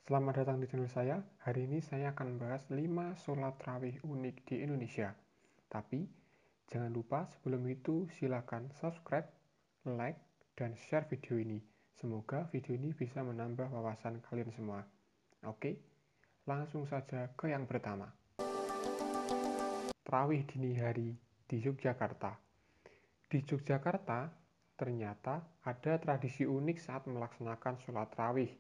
Selamat datang di channel saya. Hari ini saya akan membahas 5 sholat tarawih unik di Indonesia. Tapi, jangan lupa sebelum itu silakan subscribe, like, dan share video ini. Semoga video ini bisa menambah wawasan kalian semua. Oke, langsung saja ke yang pertama. Tarawih dini hari di Yogyakarta. Di Yogyakarta, ternyata ada tradisi unik saat melaksanakan sholat tarawih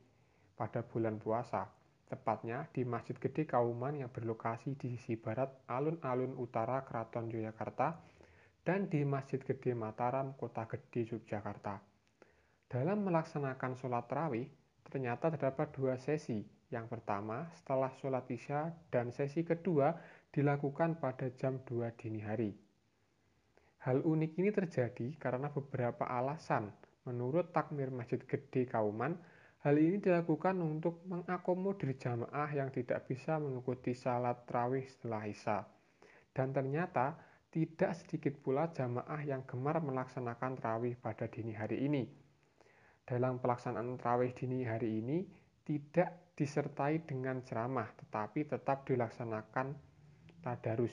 pada bulan puasa, tepatnya di Masjid Gede Kauman yang berlokasi di sisi barat alun-alun utara Keraton Yogyakarta dan di Masjid Gede Mataram, Kota Gede, Yogyakarta. Dalam melaksanakan sholat tarawih, ternyata terdapat dua sesi. Yang pertama setelah sholat isya dan sesi kedua dilakukan pada jam 2 dini hari. Hal unik ini terjadi karena beberapa alasan. Menurut takmir Masjid Gede Kauman, hal ini dilakukan untuk mengakomodir jamaah yang tidak bisa mengikuti salat tarawih setelah isya. Dan ternyata tidak sedikit pula jamaah yang gemar melaksanakan tarawih pada dini hari ini. Dalam pelaksanaan tarawih dini hari ini tidak disertai dengan ceramah, tetapi tetap dilaksanakan tadarus.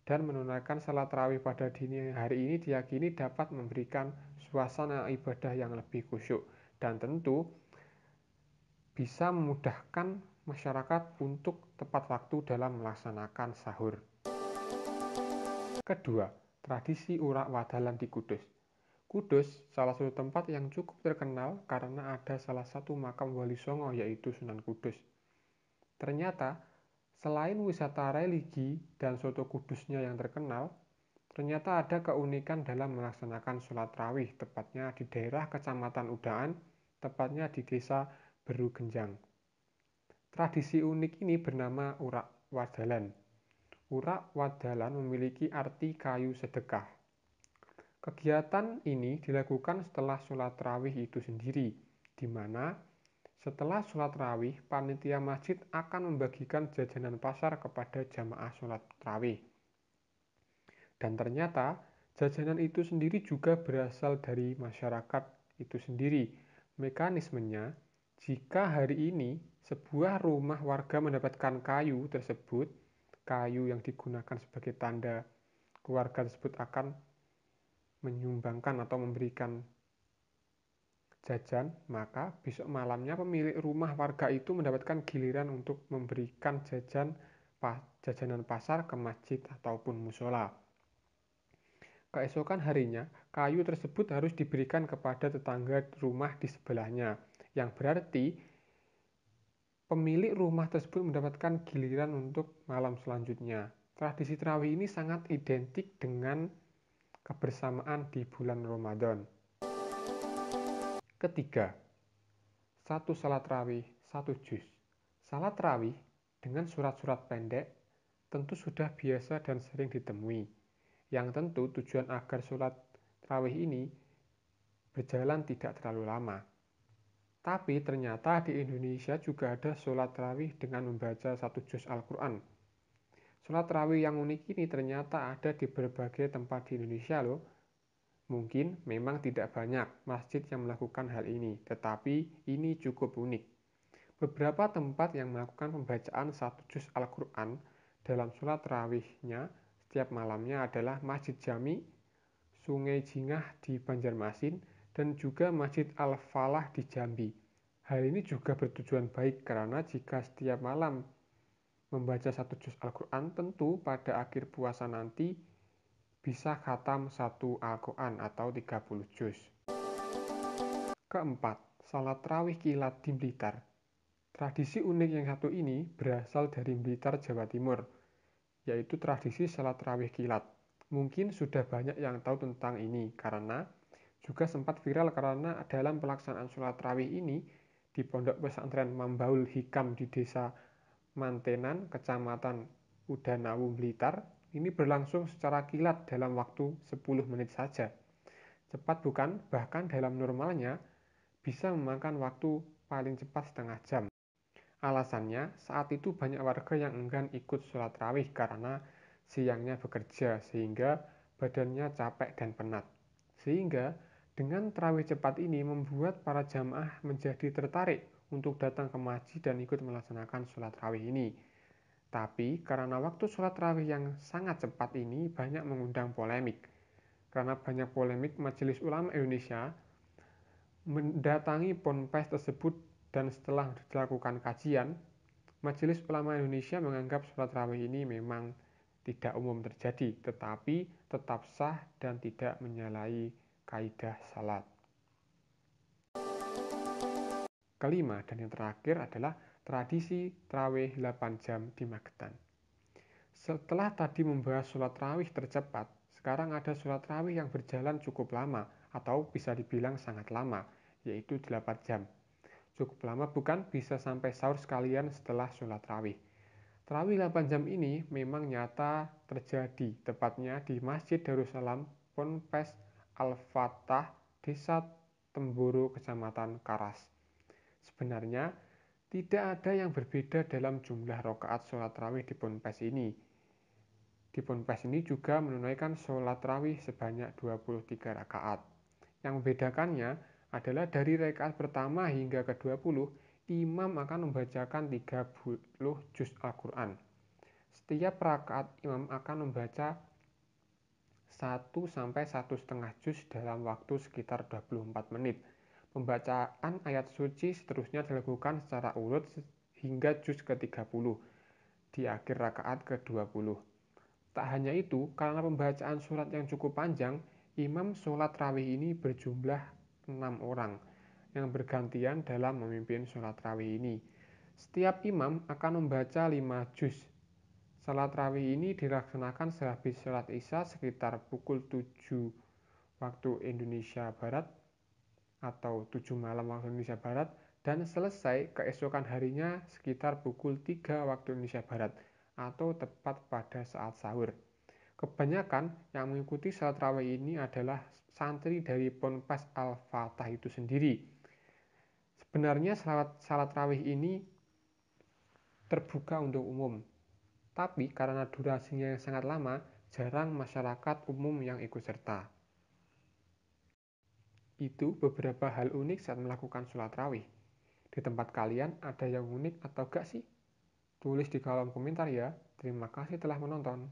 Dan menunaikan salat tarawih pada dini hari ini diyakini dapat memberikan suasana ibadah yang lebih khusyuk dan tentu bisa memudahkan masyarakat untuk tepat waktu dalam melaksanakan sahur. Kedua, tradisi urak wadalan di Kudus. Kudus salah satu tempat yang cukup terkenal karena ada salah satu makam Wali Songo yaitu Sunan Kudus. Ternyata selain wisata religi dan soto kudusnya yang terkenal, ternyata ada keunikan dalam melaksanakan sholat tarawih, tepatnya di daerah Kecamatan Udaan, tepatnya di Desa Berugenjang. Tradisi unik ini bernama Urak Wadalan. Urak Wadalan memiliki arti kayu sedekah. Kegiatan ini dilakukan setelah sholat tarawih itu sendiri, di mana setelah sholat tarawih, panitia masjid akan membagikan jajanan pasar kepada jamaah sholat tarawih. Dan ternyata jajanan itu sendiri juga berasal dari masyarakat itu sendiri. Mekanismenya, jika hari ini sebuah rumah warga mendapatkan kayu tersebut, kayu yang digunakan sebagai tanda keluarga tersebut akan menyumbangkan atau memberikan jajan, maka besok malamnya pemilik rumah warga itu mendapatkan giliran untuk memberikan jajanan pasar ke masjid ataupun musola. Keesokan harinya, kayu tersebut harus diberikan kepada tetangga rumah di sebelahnya, yang berarti pemilik rumah tersebut mendapatkan giliran untuk malam selanjutnya. Tradisi tarawih ini sangat identik dengan kebersamaan di bulan Ramadan. Ketiga, satu salat tarawih, satu juz. Salat tarawih dengan surat-surat pendek tentu sudah biasa dan sering ditemui. Yang tentu tujuan agar salat tarawih ini berjalan tidak terlalu lama. Tapi ternyata di Indonesia juga ada salat tarawih dengan membaca satu juz Al-Quran. Salat tarawih yang unik ini ternyata ada di berbagai tempat di Indonesia loh. Mungkin memang tidak banyak masjid yang melakukan hal ini, tetapi ini cukup unik. Beberapa tempat yang melakukan pembacaan satu juz Al-Quran dalam sholat tarawihnya setiap malamnya adalah Masjid Jami, Sungai Jingah di Banjarmasin, dan juga Masjid Al-Falah di Jambi. Hal ini juga bertujuan baik karena jika setiap malam membaca satu juz Al-Quran, tentu pada akhir puasa nanti bisa khatam satu Al-Quran atau 30 juz. Keempat, salat tarawih kilat di Blitar. Tradisi unik yang satu ini berasal dari Blitar, Jawa Timur, yaitu tradisi salat tarawih kilat. Mungkin sudah banyak yang tahu tentang ini karena juga sempat viral karena dalam pelaksanaan salat tarawih ini di Pondok Pesantren Mambaul Hikam di Desa Mantenan, Kecamatan Udanawu, Blitar, ini berlangsung secara kilat dalam waktu 10 menit saja. Cepat bukan? Bahkan dalam normalnya bisa memakan waktu paling cepat setengah jam. Alasannya, saat itu banyak warga yang enggan ikut sholat tarawih karena siangnya bekerja sehingga badannya capek dan penat. Sehingga dengan tarawih cepat ini membuat para jamaah menjadi tertarik untuk datang ke masjid dan ikut melaksanakan sholat tarawih ini. Tapi karena waktu sholat tarawih yang sangat cepat ini banyak mengundang polemik. Karena banyak polemik, Majelis Ulama Indonesia mendatangi ponpes tersebut dan setelah dilakukan kajian, Majelis Ulama Indonesia menganggap sholat tarawih ini memang tidak umum terjadi, tetapi tetap sah dan tidak menyalahi kaidah salat. Kelima dan yang terakhir adalah tradisi tarawih 8 jam di Magetan. Setelah tadi membahas sholat tarawih tercepat, sekarang ada sholat tarawih yang berjalan cukup lama atau bisa dibilang sangat lama, yaitu 8 jam. Cukup lama bukan, bisa sampai sahur sekalian setelah sholat tarawih. Tarawih 8 jam ini memang nyata terjadi, tepatnya di Masjid Darussalam Ponpes Al-Fatah, Desa Temburu, Kecamatan Karas. Sebenarnya, tidak ada yang berbeda dalam jumlah rakaat sholat tarawih di ponpes ini. Di ponpes ini juga menunaikan sholat tarawih sebanyak 23 rakaat. Yang membedakannya adalah dari rakaat pertama hingga ke-20, imam akan membacakan 30 juz Al-Quran. Setiap rakaat imam akan membaca 1-1,5 juz dalam waktu sekitar 24 menit. Pembacaan ayat suci seterusnya dilakukan secara urut hingga juz ke-30 di akhir rakaat ke-20. Tak hanya itu, karena pembacaan surat yang cukup panjang, imam sholat tarawih ini berjumlah 6 orang yang bergantian dalam memimpin sholat tarawih ini. Setiap imam akan membaca 5 juz. Sholat tarawih ini dilaksanakan sehabis sholat isya sekitar pukul 7 waktu Indonesia Barat atau 7 malam waktu Indonesia Barat dan selesai keesokan harinya sekitar pukul 3 waktu Indonesia Barat atau tepat pada saat sahur. Kebanyakan yang mengikuti salat tarawih ini adalah santri dari Ponpes Al-Fatah itu sendiri. Sebenarnya salat tarawih ini terbuka untuk umum, tapi karena durasinya yang sangat lama, jarang masyarakat umum yang ikut serta. Itu beberapa hal unik saat melakukan sholat tarawih. Di tempat kalian ada yang unik atau gak sih? Tulis di kolom komentar ya. Terima kasih telah menonton.